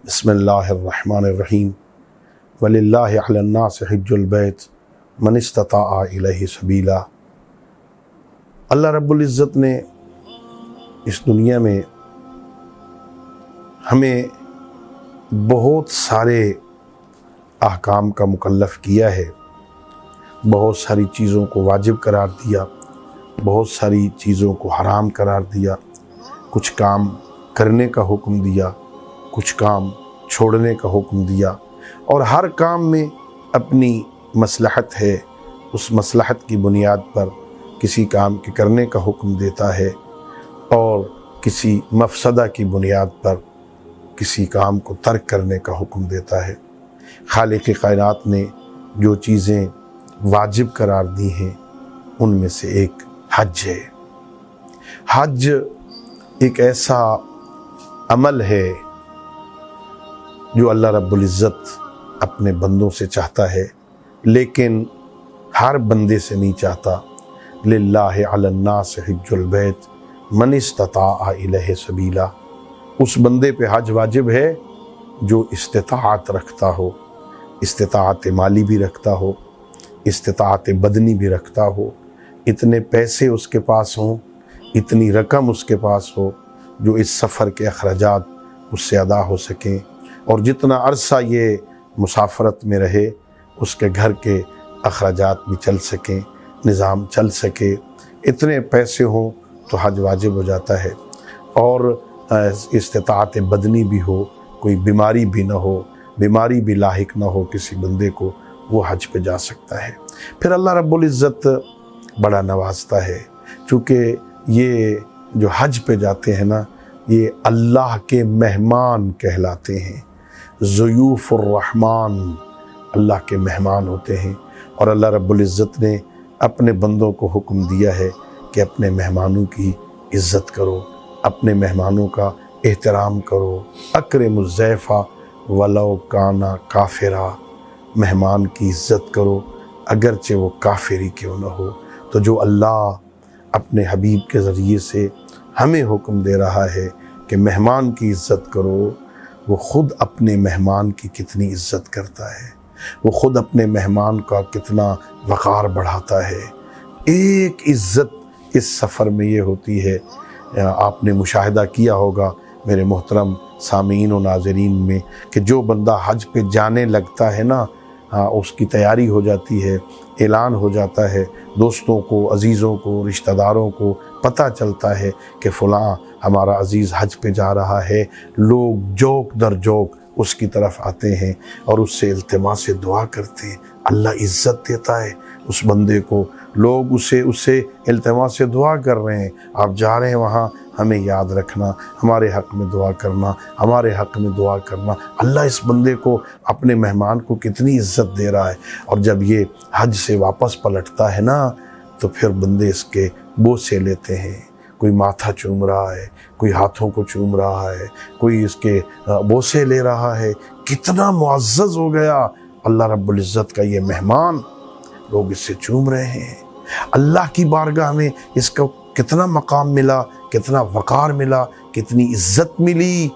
بسم اللہ الرحمن الرحیم وللہ علی الناس حج البیت من استطاع الیہ سبیلا۔ اللہ رب العزت نے اس دنیا میں ہمیں بہت سارے احکام کا مکلف کیا ہے، بہت ساری چیزوں کو واجب قرار دیا، بہت ساری چیزوں کو حرام قرار دیا، کچھ کام کرنے کا حکم دیا، کچھ کام چھوڑنے کا حکم دیا، اور ہر کام میں اپنی مصلحت ہے۔ اس مصلحت کی بنیاد پر کسی کام کے کرنے کا حکم دیتا ہے اور کسی مفسدہ کی بنیاد پر کسی کام کو ترک کرنے کا حکم دیتا ہے۔ خالق کائنات نے جو چیزیں واجب قرار دی ہیں ان میں سے ایک حج ہے۔ حج ایک ایسا عمل ہے جو اللہ رب العزت اپنے بندوں سے چاہتا ہے، لیکن ہر بندے سے نہیں چاہتا۔ للہ علی الناس حج البیت من استطاع الیہ سبیلا۔ اس بندے پہ حج واجب ہے جو استطاعت رکھتا ہو، استطاعت مالی بھی رکھتا ہو، استطاعت بدنی بھی رکھتا ہو، اتنے پیسے اس کے پاس ہوں، اتنی رقم اس کے پاس ہو جو اس سفر کے اخراجات اس سے ادا ہو سکیں، اور جتنا عرصہ یہ مسافرت میں رہے اس کے گھر کے اخراجات بھی چل سکیں، نظام چل سکے، اتنے پیسے ہوں تو حج واجب ہو جاتا ہے۔ اور استطاعت بدنی بھی ہو، کوئی بیماری بھی نہ ہو، بیماری بھی لاحق نہ ہو کسی بندے کو، وہ حج پہ جا سکتا ہے۔ پھر اللہ رب العزت بڑا نوازتا ہے، چونکہ یہ جو حج پہ جاتے ہیں نا، یہ اللہ کے مہمان کہلاتے ہیں، ضیوف الرحمن، اللہ کے مہمان ہوتے ہیں۔ اور اللہ رب العزت نے اپنے بندوں کو حکم دیا ہے کہ اپنے مہمانوں کی عزت کرو، اپنے مہمانوں کا احترام کرو۔ اکرم الضیف ولو کان کافرا، مہمان کی عزت کرو اگرچہ وہ کافر ہی کیوں نہ ہو۔ تو جو اللہ اپنے حبیب کے ذریعے سے ہمیں حکم دے رہا ہے کہ مہمان کی عزت کرو، وہ خود اپنے مہمان کی کتنی عزت کرتا ہے، وہ خود اپنے مہمان کا کتنا وقار بڑھاتا ہے۔ ایک عزت اس سفر میں یہ ہوتی ہے، آپ نے مشاہدہ کیا ہوگا میرے محترم سامعین و ناظرین میں، کہ جو بندہ حج پہ جانے لگتا ہے نا، اس کی تیاری ہو جاتی ہے، اعلان ہو جاتا ہے، دوستوں کو، عزیزوں کو، رشتہ داروں کو پتہ چلتا ہے کہ فلاں ہمارا عزیز حج پہ جا رہا ہے، لوگ جوک در جوک اس کی طرف آتے ہیں اور اس سے التماس دعا کرتے ہیں۔ اللہ عزت دیتا ہے اس بندے کو، لوگ اسے التماس دعا کر رہے ہیں، آپ جا رہے ہیں وہاں، ہمیں یاد رکھنا، ہمارے حق میں دعا کرنا، ہمارے حق میں دعا کرنا۔ اللہ اس بندے کو، اپنے مہمان کو کتنی عزت دے رہا ہے۔ اور جب یہ حج سے واپس پلٹتا ہے نا، تو پھر بندے اس کے بوسے لیتے ہیں، کوئی ماتھا چوم رہا ہے، کوئی ہاتھوں کو چوم رہا ہے، کوئی اس کے بوسے لے رہا ہے۔ کتنا معزز ہو گیا اللہ رب العزت کا یہ مہمان، لوگ اس سے چوم رہے ہیں۔ اللہ کی بارگاہ میں اس کو کتنا مقام ملا، کتنا وقار ملا، کتنی عزت ملی،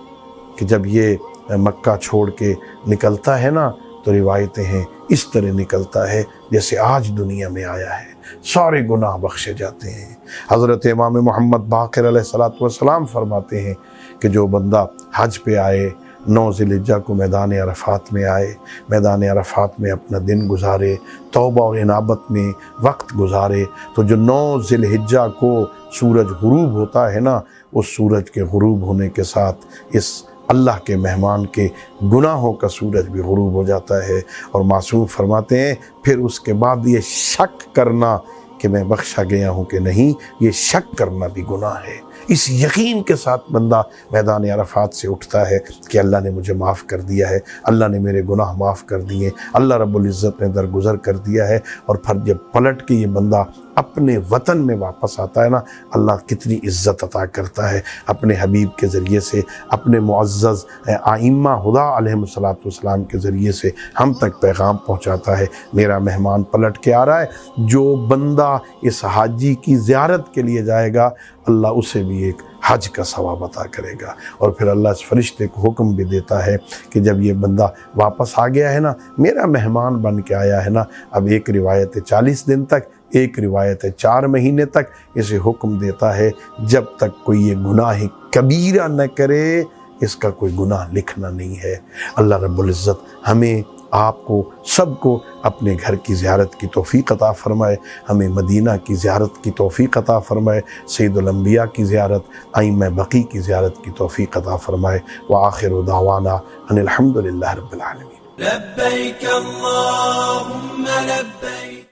کہ جب یہ مکہ چھوڑ کے نکلتا ہے نا، تو روایتیں ہیں اس طرح نکلتا ہے جیسے آج دنیا میں آیا ہے، سارے گناہ بخشے جاتے ہیں۔ حضرت امام محمد باقر علیہ السلام فرماتے ہیں کہ جو بندہ حج پہ آئے، 9 ذی الحجہ کو میدان عرفات میں آئے، میدان عرفات میں اپنا دن گزارے، توبہ اور انابت میں وقت گزارے، تو جو 9 ذی الحجہ کو سورج غروب ہوتا ہے نا، اس سورج کے غروب ہونے کے ساتھ اس اللہ کے مہمان کے گناہوں کا سورج بھی غروب ہو جاتا ہے۔ اور معصوم فرماتے ہیں پھر اس کے بعد یہ شک کرنا کہ میں بخشا گیا ہوں کہ نہیں، یہ شک کرنا بھی گناہ ہے۔ اس یقین کے ساتھ بندہ میدان عرفات سے اٹھتا ہے کہ اللہ نے مجھے معاف کر دیا ہے، اللہ نے میرے گناہ معاف کر دیے، اللہ رب العزت نے درگزر کر دیا ہے۔ اور پھر جب پلٹ کے یہ بندہ اپنے وطن میں واپس آتا ہے نا، اللہ کتنی عزت عطا کرتا ہے اپنے حبیب کے ذریعے سے، اپنے معزز ائمہ خدا علیہ السلام کے ذریعے سے ہم تک پیغام پہنچاتا ہے، میرا مہمان پلٹ کے آ رہا ہے۔ جو بندہ اس حاجی کی زیارت کے لیے جائے گا، اللہ اسے بھی ایک حج کا ثواب عطا کرے گا۔ اور پھر اللہ اس فرشتے کو حکم بھی دیتا ہے کہ جب یہ بندہ واپس آ گیا ہے نا، میرا مہمان بن کے آیا ہے نا، اب ایک روایت 40 دن تک، ایک روایت 4 مہینے تک اسے حکم دیتا ہے جب تک کوئی یہ گناہ کبیرہ نہ کرے اس کا کوئی گناہ لکھنا نہیں ہے۔ اللہ رب العزت ہمیں، آپ کو، سب کو اپنے گھر کی زیارت کی توفیق عطا فرمائے، ہمیں مدینہ کی زیارت کی توفیق عطا فرمائے، سید الانبیاء کی زیارت، ائمہ بقی کی زیارت کی توفیق عطا فرمائے۔ وآخر دعوانا ان الحمد للہ رب العالمین۔ لبیک اللہم لبیک۔